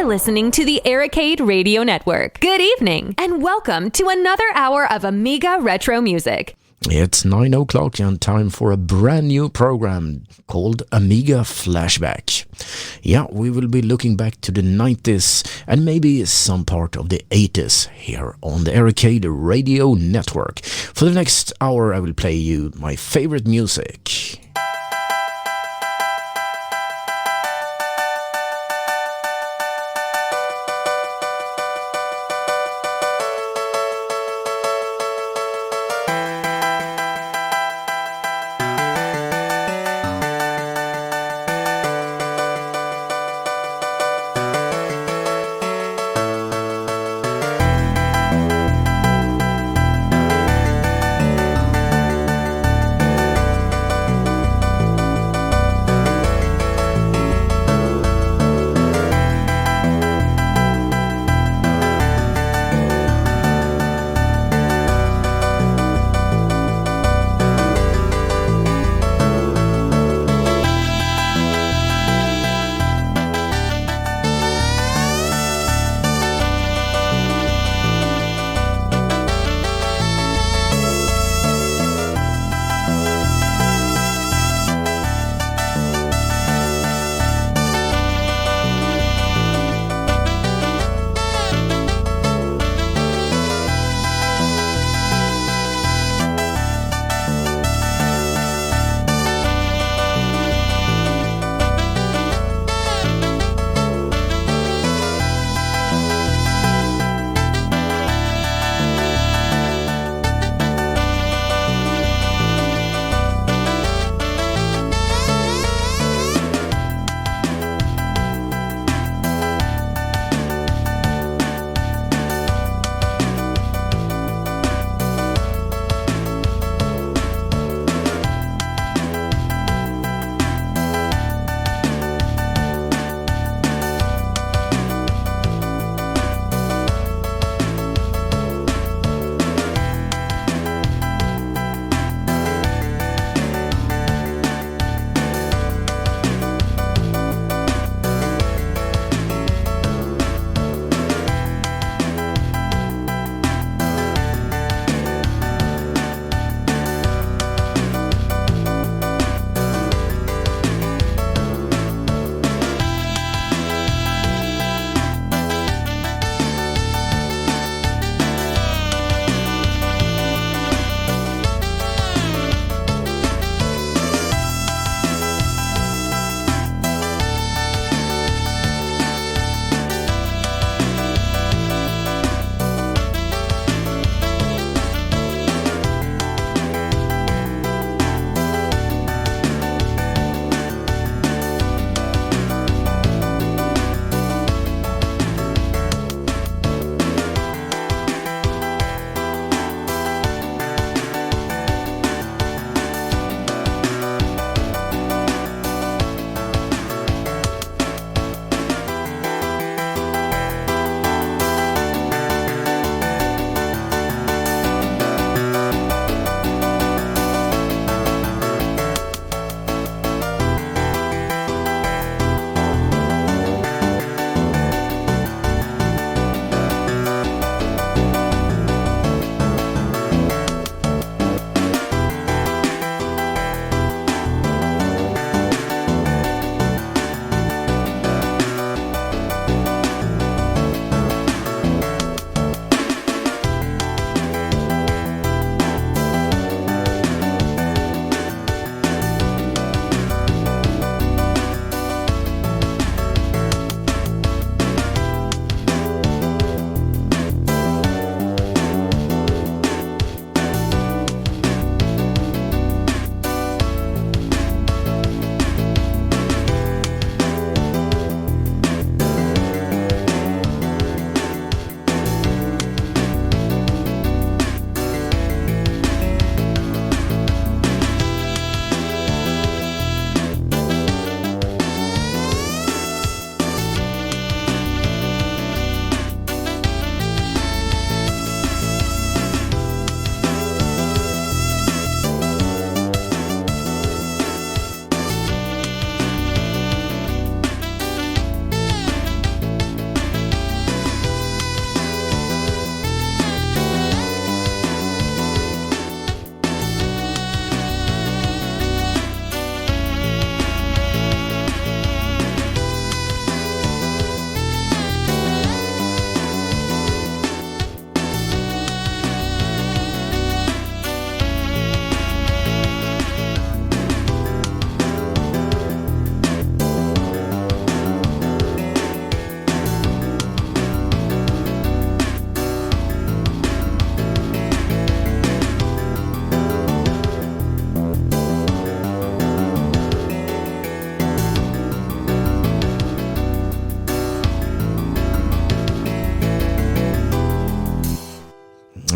listening to the Arcade Radio Network. Good evening, and welcome to another hour of Amiga Retro Music. It's 9 o'clock and time for a brand new program called Amiga Flashback. Yeah, we will be looking back to the 90s and maybe some part of the 80s here on the Arcade Radio Network. For the next hour I will play you my favorite music.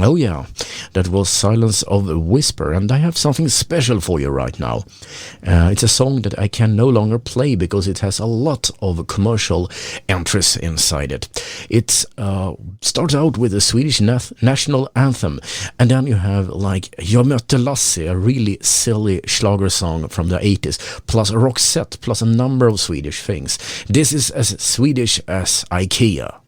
Oh yeah, that was Silence of a Whisper, and I have something special for you right now. It's a song that I can no longer play because it has a lot of commercial entries inside it. It starts out with the Swedish national anthem, and then you have like Jag mötte Lasse, a really silly schlager song from the 80s, plus a Roxette, plus a number of Swedish things. This is as Swedish as IKEA.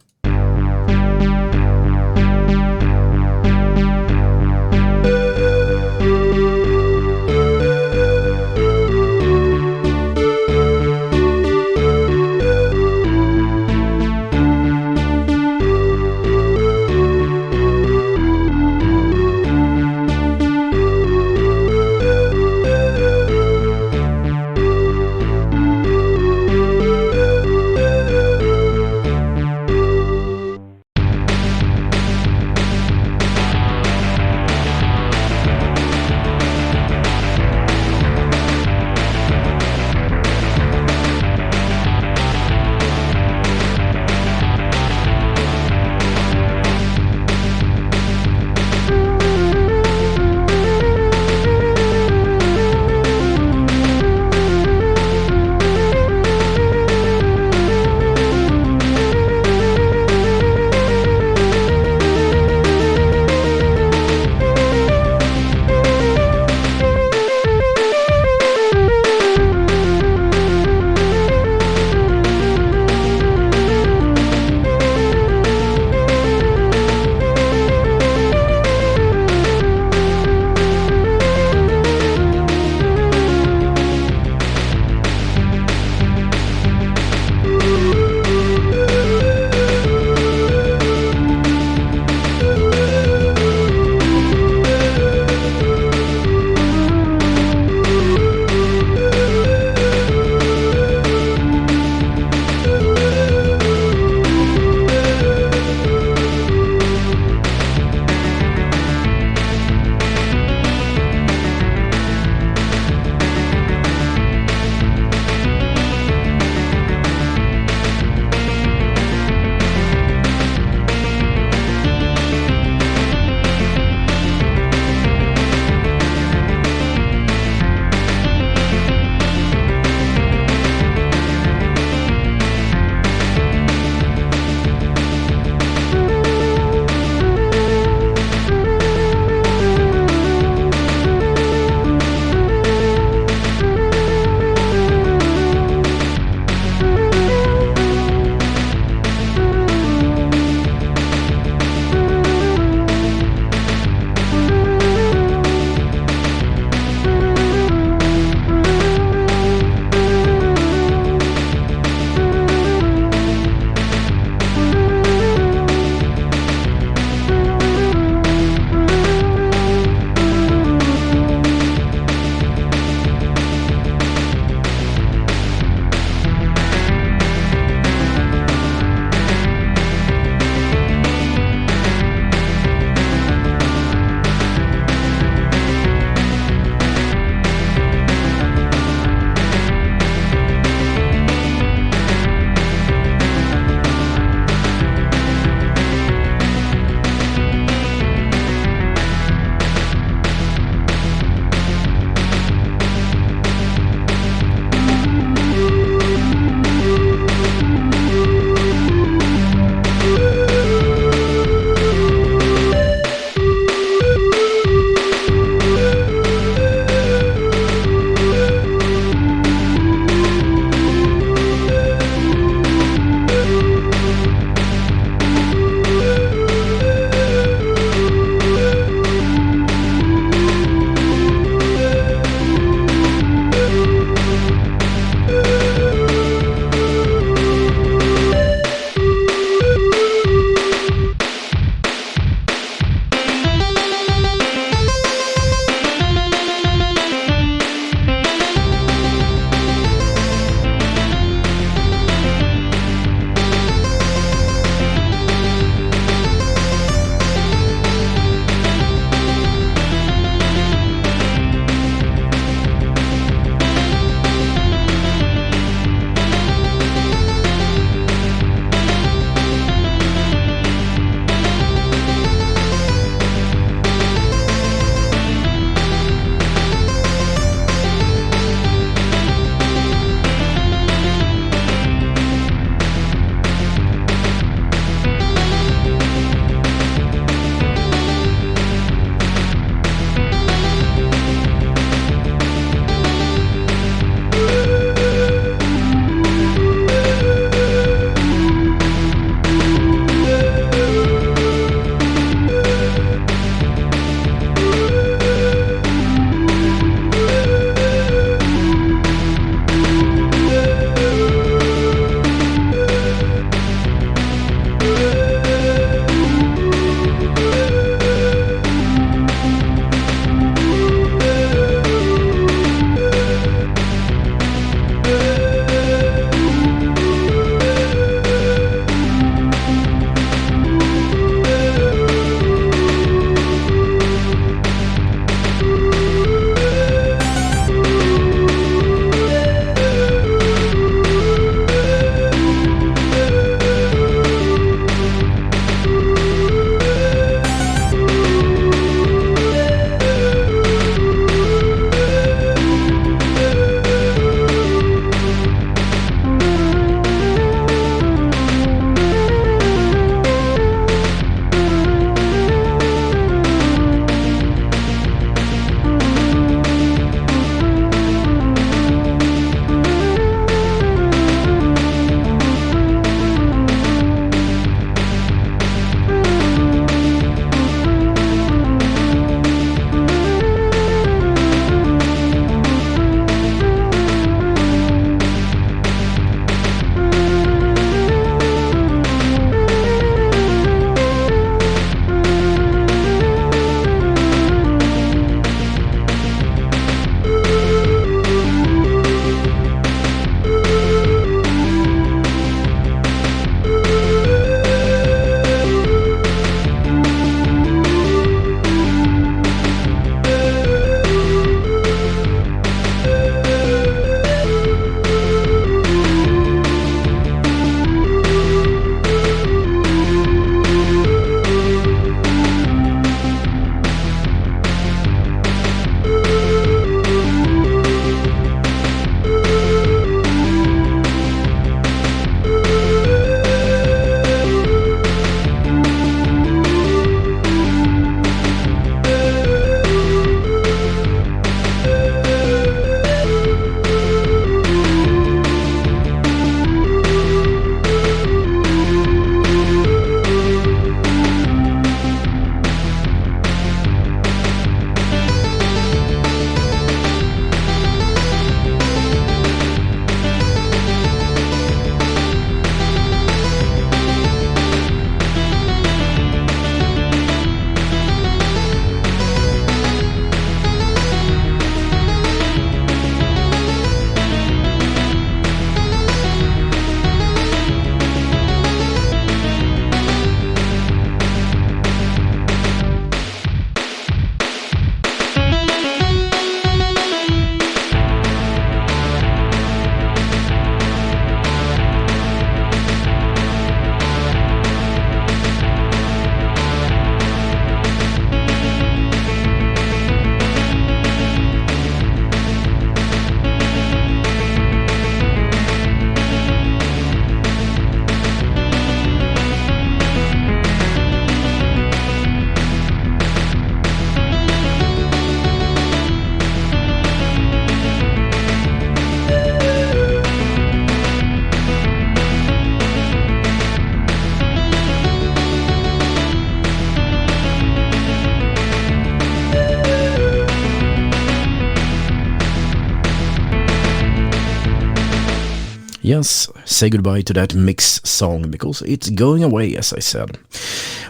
Yes, say goodbye to that mix song because it's going away, as I said.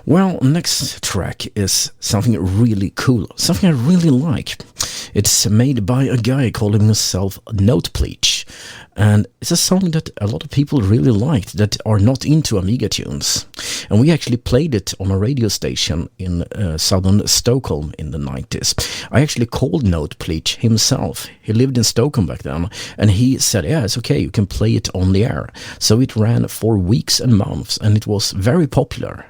Well, next track is something really cool, something I really like. It's made by a guy calling himself Notepleach, and it's a song that a lot of people really liked that are not into Amiga tunes. And we actually played it on a radio station in southern Stockholm in the 90s. I actually called Notepleach himself. He lived in Stockholm back then, and he said, yeah, it's okay, you can play it on the air. So it ran for weeks and months, and it was very popular.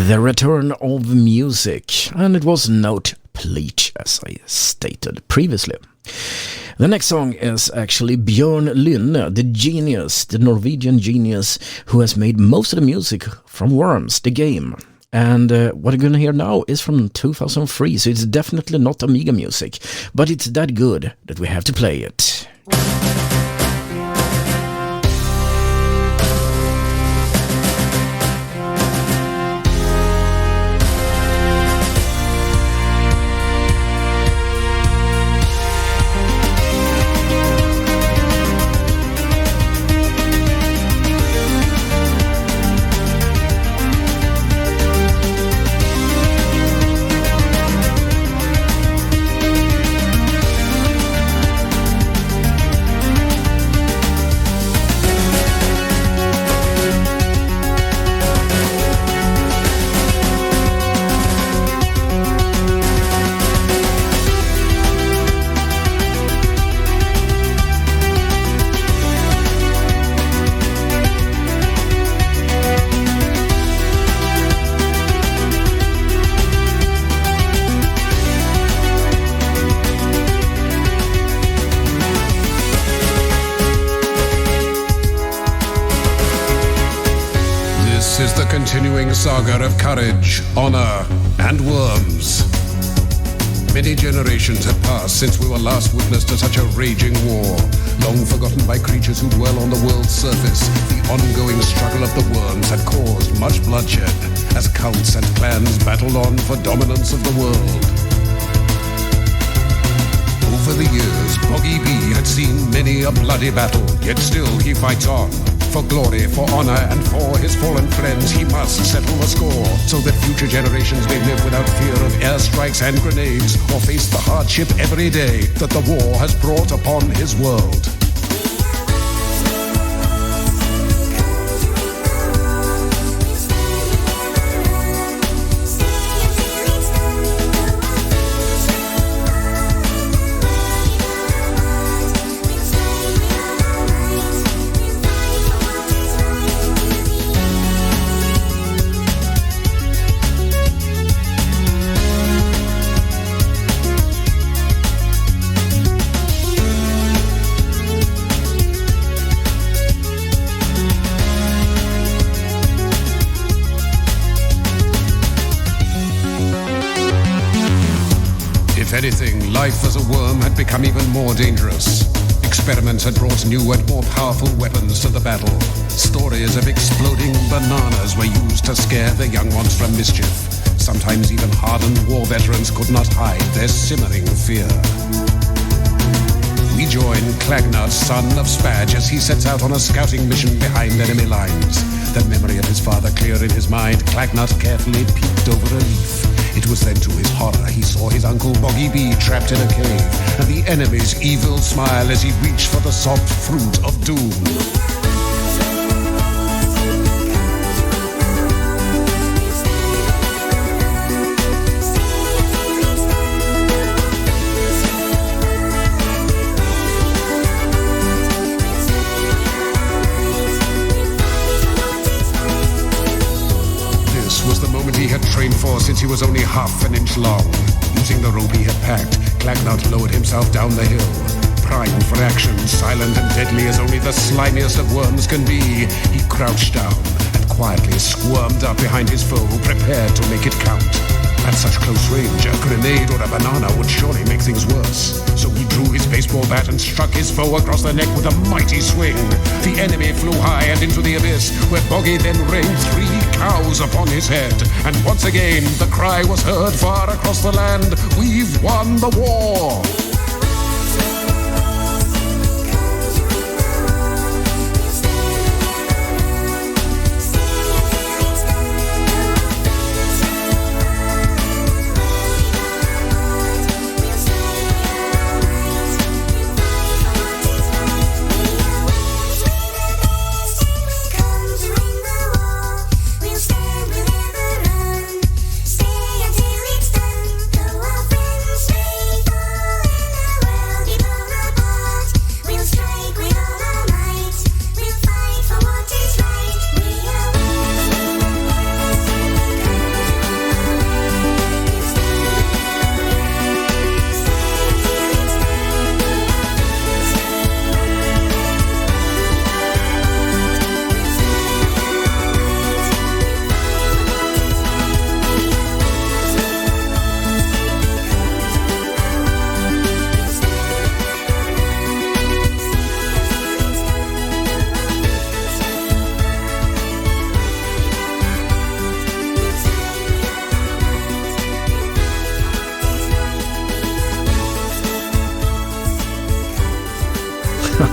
The return of music, and it was Note Pleach, as I stated previously. The next song is actually Bjørn Lynne, the genius, the Norwegian genius who has made most of the music from Worms, the game. And what you're gonna hear now is from 2003, so it's definitely not Amiga music, but it's that good that we have to play it. Continuing saga of courage, honor, and worms. Many generations have passed since we were last witness to such a raging war, long forgotten by creatures who dwell on the world's surface. The ongoing struggle of the worms had caused much bloodshed, as cults and clans battled on for dominance of the world. Over the years, Boggy B had seen many a bloody battle, yet still he fights on. For glory, for honor, and for his fallen friends, he must settle the score, so that future generations may live without fear of airstrikes and grenades, or face the hardship every day that the war has brought upon his world. If anything, life as a worm had become even more dangerous. Experiments had brought new and more powerful weapons to the battle. Stories of exploding bananas were used to scare the young ones from mischief. Sometimes even hardened war veterans could not hide their simmering fear. We join Clagnard, son of Spadge, as he sets out on a scouting mission behind enemy lines. The memory of his father clear in his mind, Clagnard carefully peeked over a leaf. It was then to his horror he saw his uncle Boggy B trapped in a cave, and the enemy's evil smile as he reached for the soft fruit of doom. He had trained for since he was only half an inch long. Using the rope he had packed, Clagnard lowered himself down the hill. Primed for action, silent and deadly as only the slimiest of worms can be, he crouched down and quietly squirmed up behind his foe, prepared to make it count. At such close range, a grenade or a banana would surely make things worse. So he drew his baseball bat and struck his foe across the neck with a mighty swing. The enemy flew high and into the abyss, where Boggy then rained 3 cows upon his head. And once again, the cry was heard far across the land, "We've won the war!"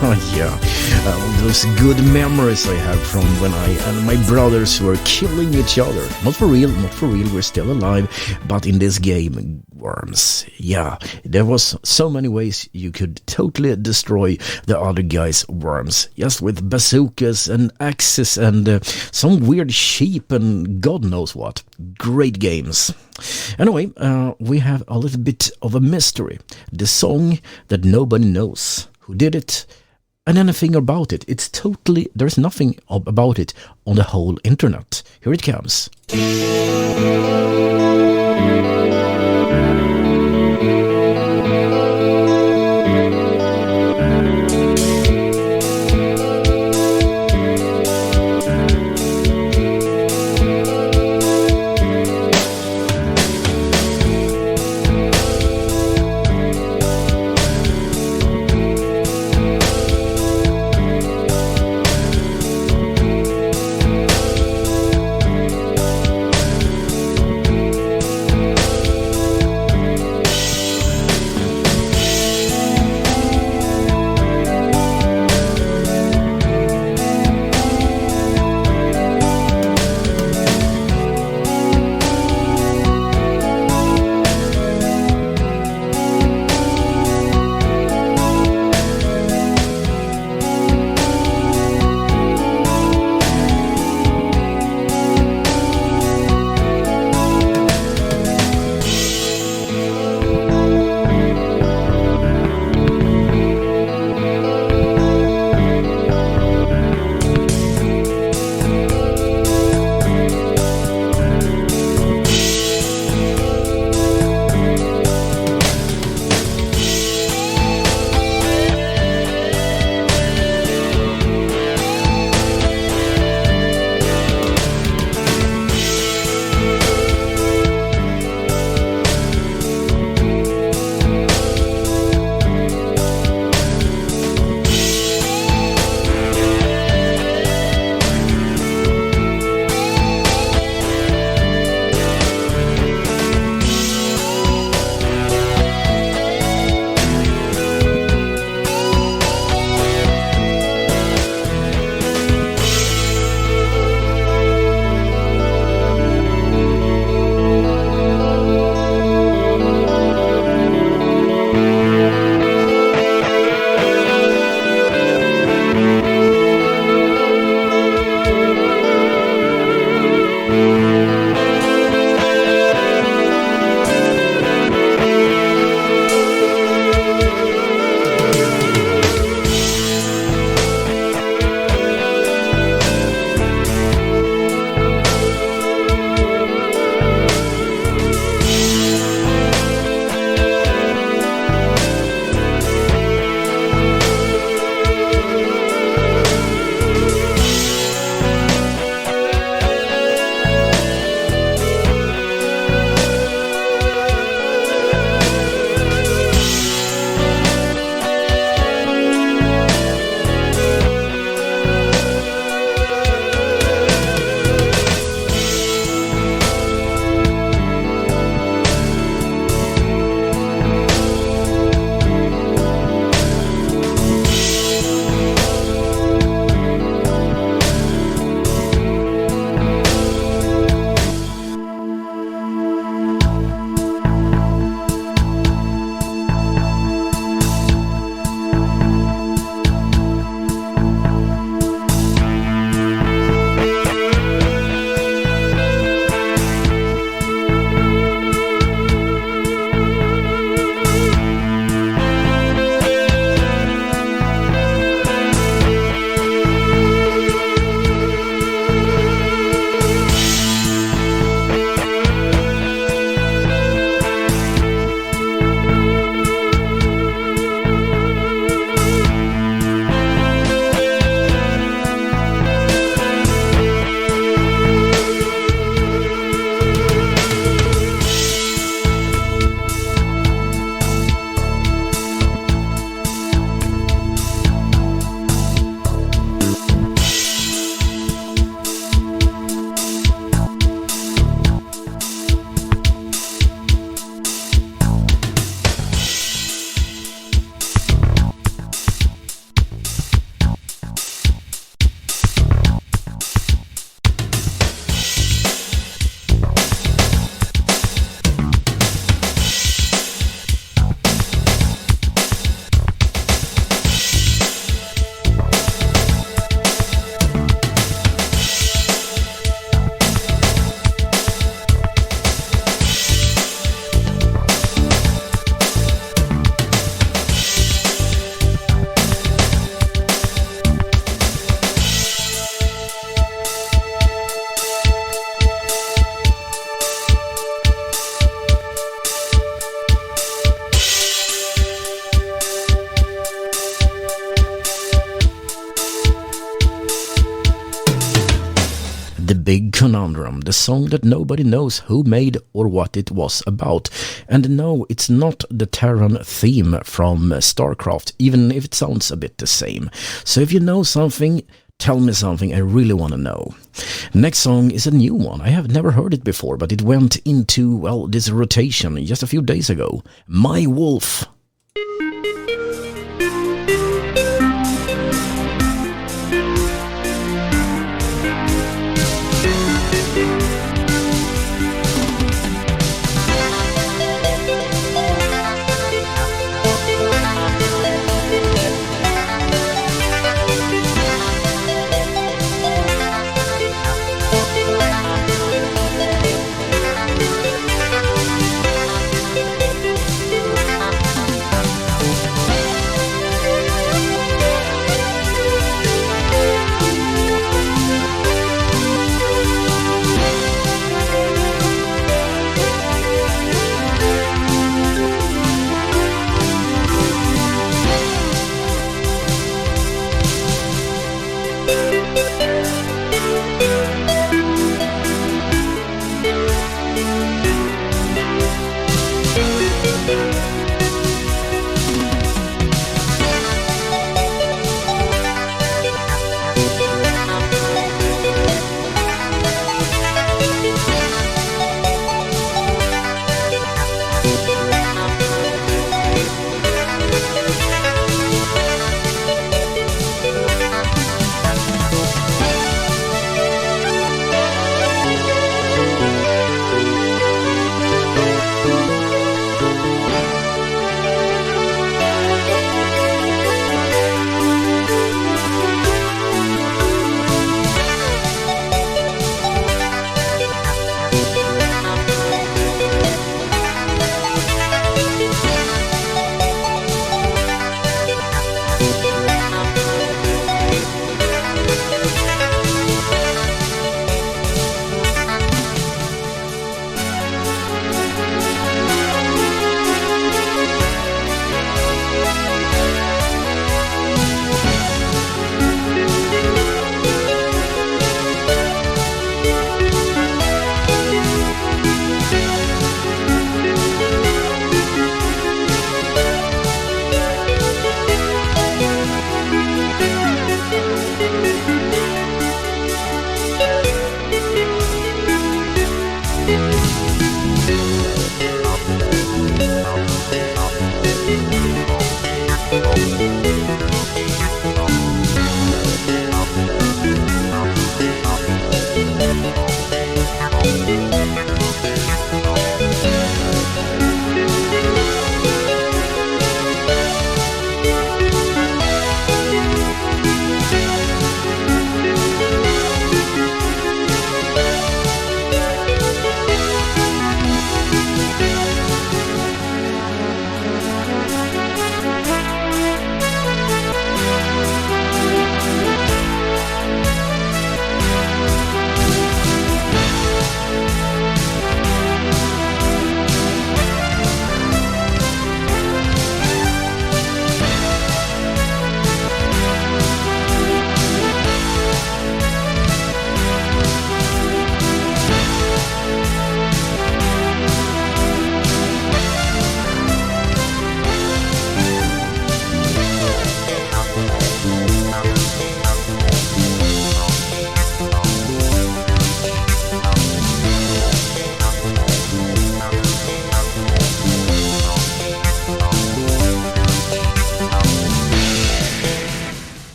Yeah, those good memories I have from when I and my brothers were killing each other. Not for real, we're still alive, but in this game, Worms. Yeah, there was so many ways you could totally destroy the other guy's worms, just with bazookas and axes and some weird sheep and God knows what. Great games. Anyway, we have a little bit of a mystery. The song that nobody knows who did it and anything about it. It's totally, there's nothing about it on the whole internet. Here it comes. The Big Conundrum, the song that nobody knows who made or what it was about. And no, it's not the Terran theme from StarCraft, even if it sounds a bit the same. So if you know something, tell me something, I really want to know. Next song is a new one. I have never heard it before, but it went into, well, this rotation just a few days ago. My Wolf.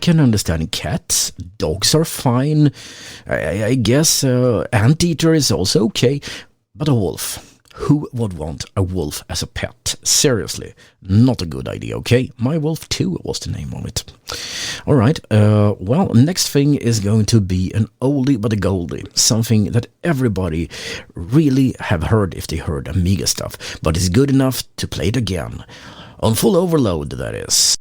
can understand cats. Dogs are fine. I guess anteater is also okay. But a wolf. Who would want a wolf as a pet? Seriously, not a good idea, okay? My Wolf 2 was the name of it. Alright, well, next thing is going to be an oldie but a goldie. Something that everybody really have heard if they heard Amiga stuff, but is good enough to play it again. On full overload, that is.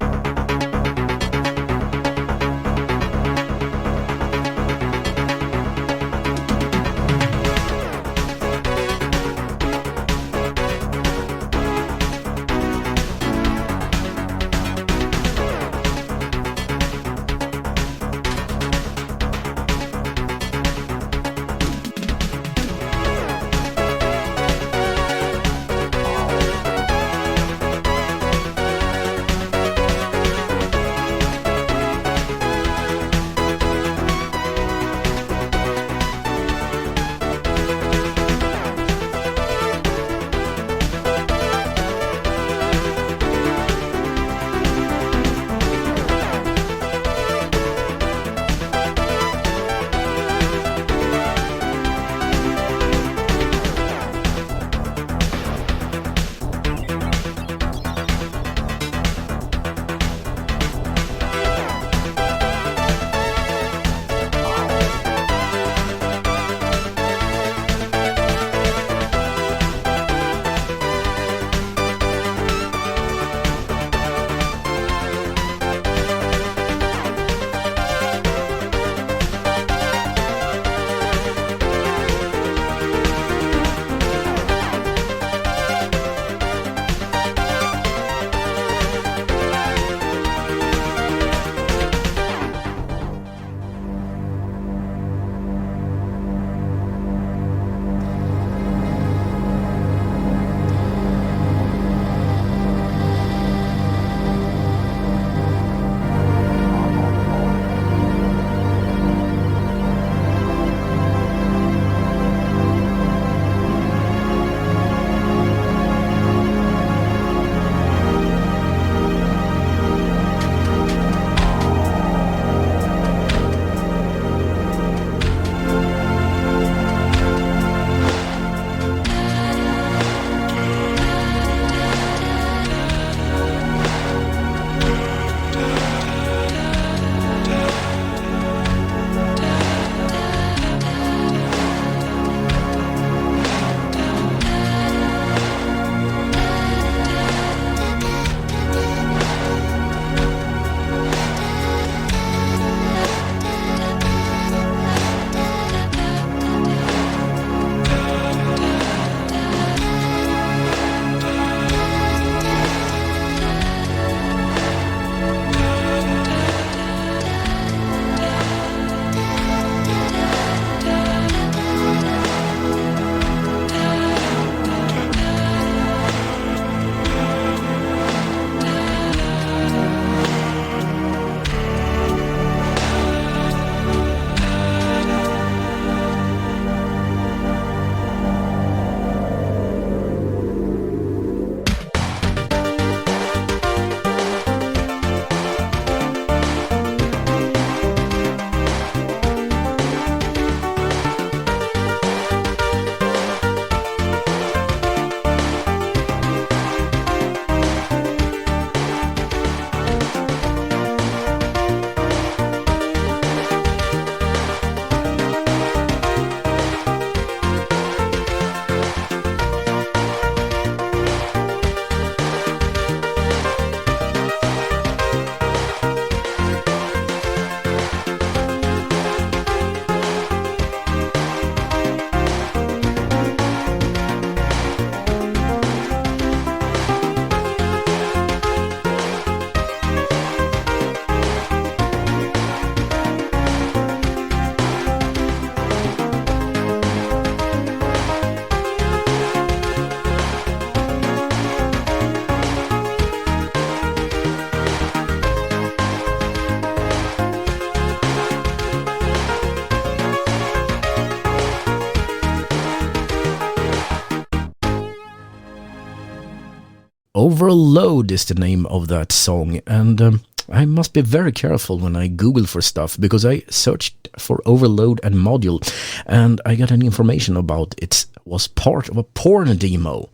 Overload is the name of that song, and I must be very careful when I Google for stuff, because I searched for overload and module, and I got an information about it was part of a porn demo.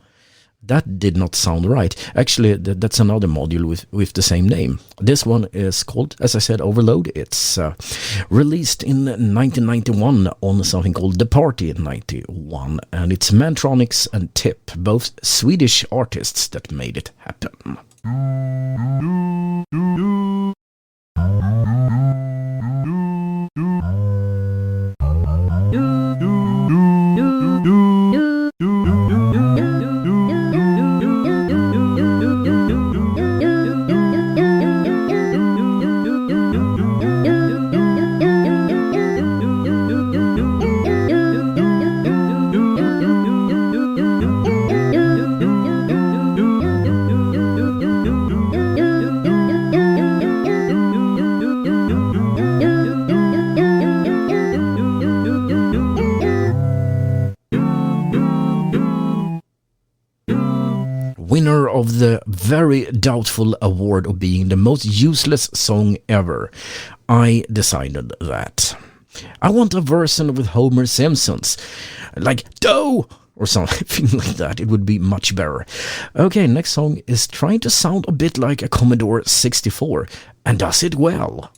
That did not sound right. Actually, that's another module with the same name. This one is called, as I said, Overload. It's released in 1991 on something called The Party in 91, and it's Mantronics and Tip, both Swedish artists, that made it happen. Winner of the very doubtful award of being the most useless song ever. I decided that. I want a version with Homer Simpson's, like "Doe" or something like that. It would be much better. Okay, next song is trying to sound a bit like a Commodore 64, and does it well.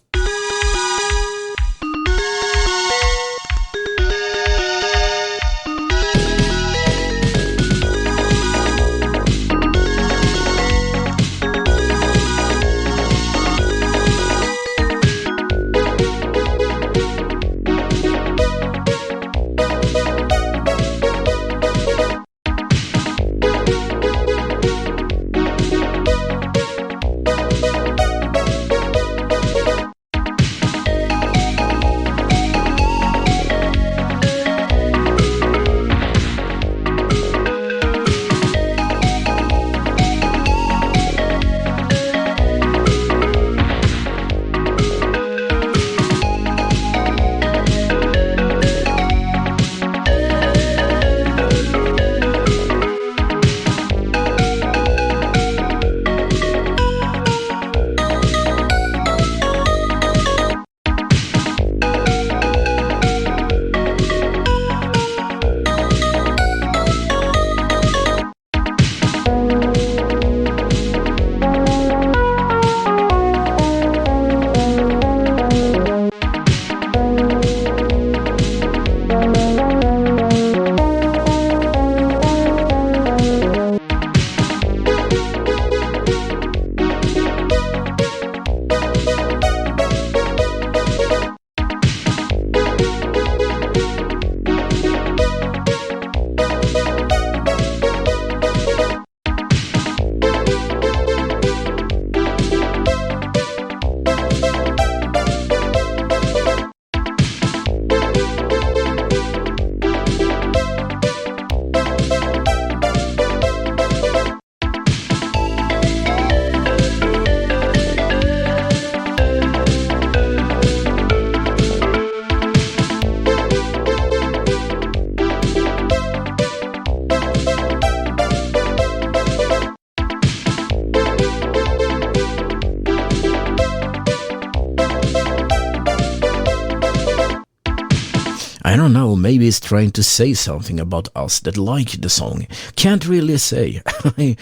I don't know, maybe it's trying to say something about us that like the song. Can't really say. I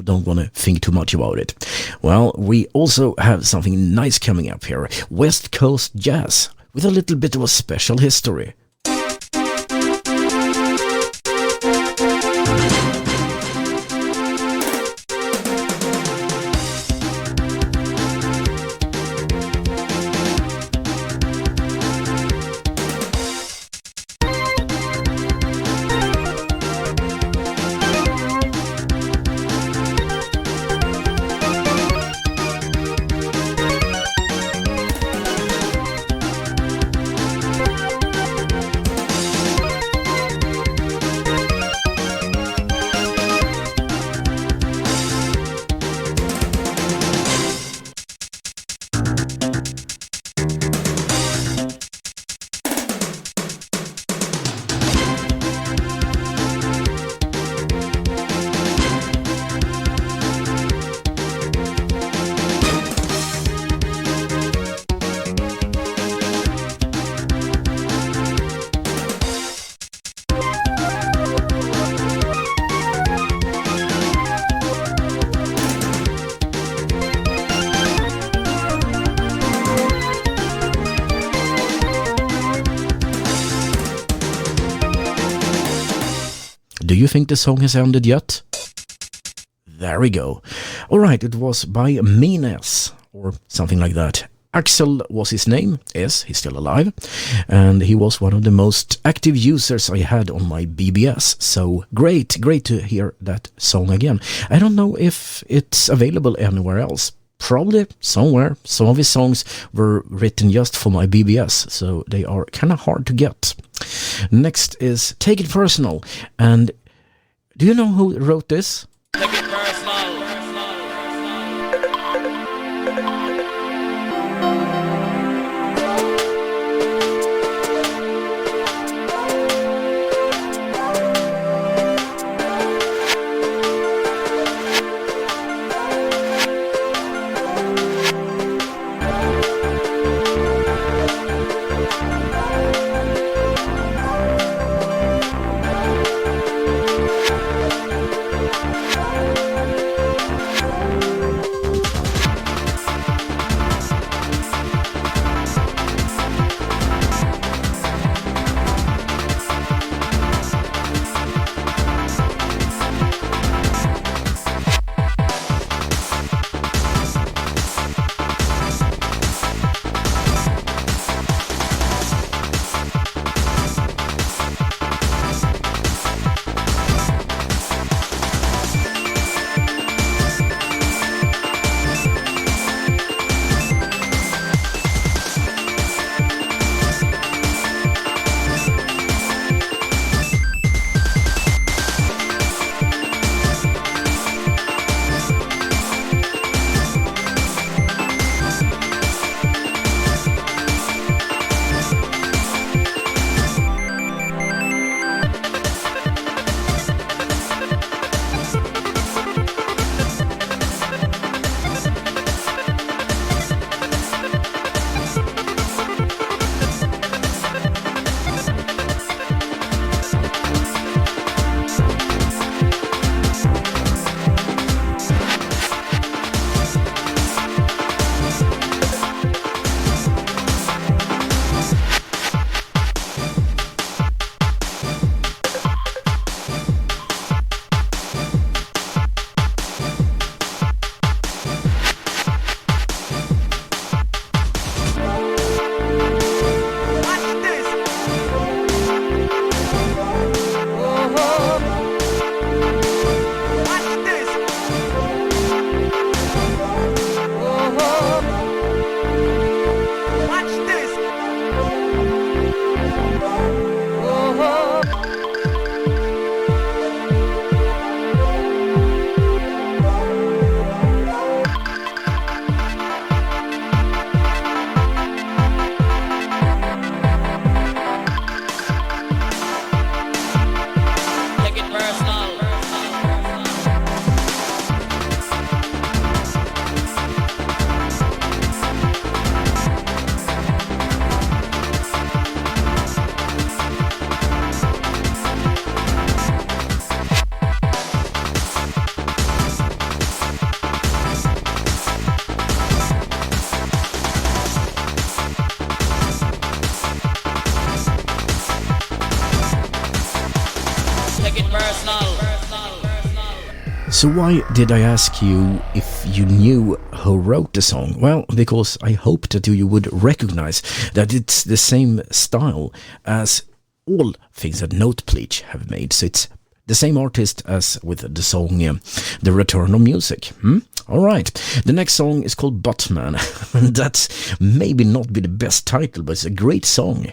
don't want to think too much about it. Well, we also have something nice coming up here. West Coast jazz, with a little bit of a special history. Do you think the song has ended yet? There we go. Alright, it was by Mines, or something like that. Axel was his name. Yes, he's still alive. And he was one of the most active users I had on my BBS. So great to hear that song again. I don't know if it's available anywhere else. Probably somewhere. Some of his songs were written just for my BBS, so they are kind of hard to get. Next is Take It Personal. And do you know who wrote this? Take it personal. So why did I ask you if you knew who wrote the song? Well, because I hoped that you would recognize that it's the same style as all things that Notepleach have made. So it's the same artist as with the song The Return of Music. Alright, the next song is called Buttman. That's maybe not be the best title, but it's a great song.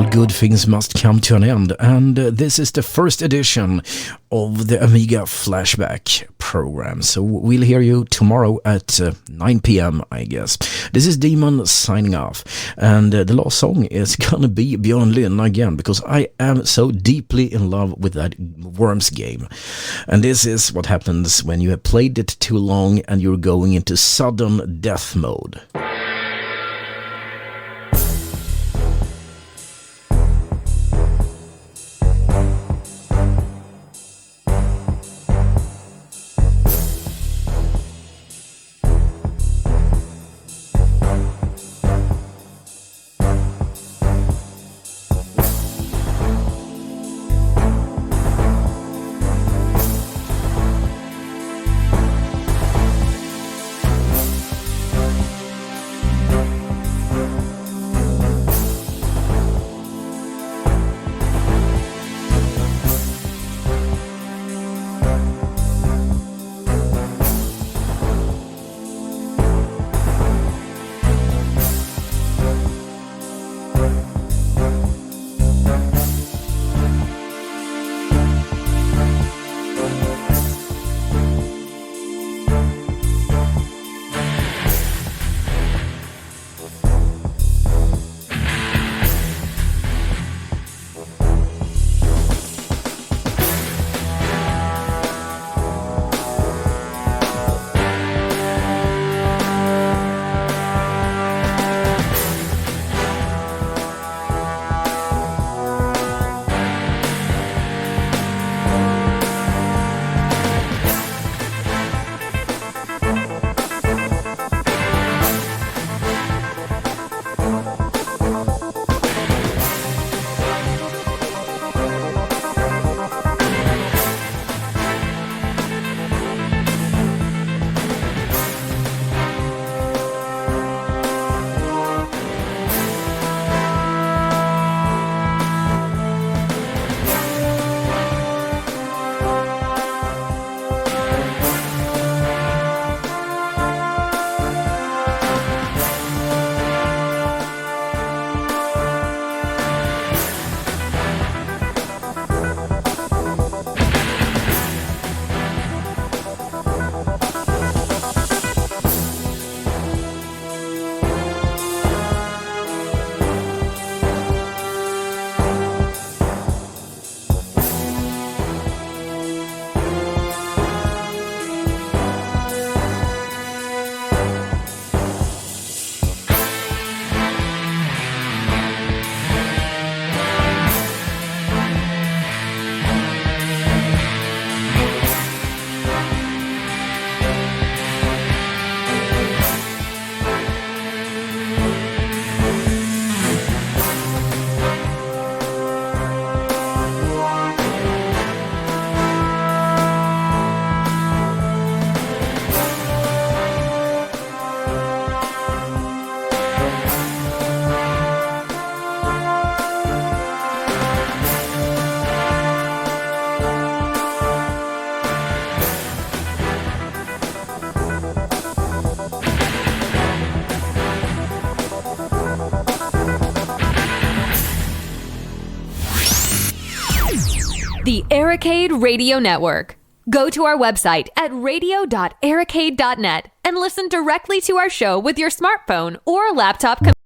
all good things must come to an end, and this is the first edition of the Amiga Flashback program. So we'll hear you tomorrow at 9 p.m. I guess. This is Daemon signing off, and the last song is gonna be Bjørn Lynne again, because I am so deeply in love with that Worms game. And this is what happens when you have played it too long and you're going into sudden death mode. The Arcade Radio Network. Go to our website at radio.arcade.net and listen directly to our show with your smartphone or laptop computer.